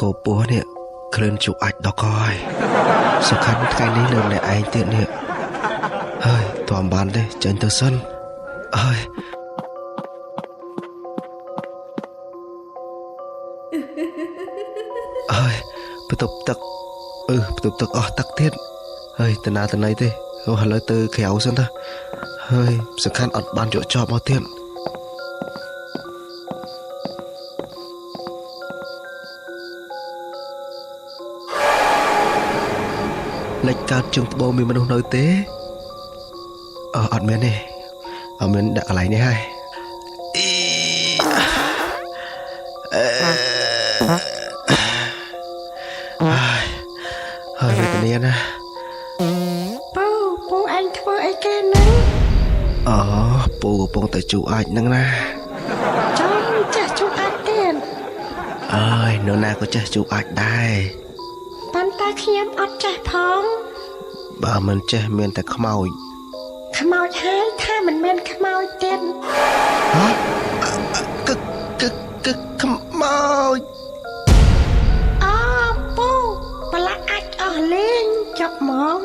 កោពោះនេះក្លិនជូអាចដល់កហើយសំខាន់ថ្ងៃនេះនៅម្នាក់ឯងទៀតនេះហើយតើបានទេចេញទៅសិនហើយបន្ទប់ទឹកបន្ទប់ទឹកអស់ទឹកទៀតហើយតាណាណៃទេឥឡូវទៅក្រៅសិនទៅហើយសំខាន់អត់បានយកចប់មកទៀតលេចកើតជើងត្បូងមានមនុស្សនៅទេអត់មានទេអត់មានដាក់កន្លែងនេះហើយហើយវេទនាណាពូអញធ្វើអីគេហ្នឹងពូកំពុងតែជូអាចហ្នឹងណាចាំចាស់ជូអាចទៀតអើយនរណាក៏ចេះជូអាចដែរប៉ុន្តែខ្ញុំអត់ចេះផងបើមិនចេះមានតែខ្មោចហើយថាមិនមែនខ្មោចទៀតខ្មោចពូប្រឡាក់អាចអស់លេងចាប់ហ្មង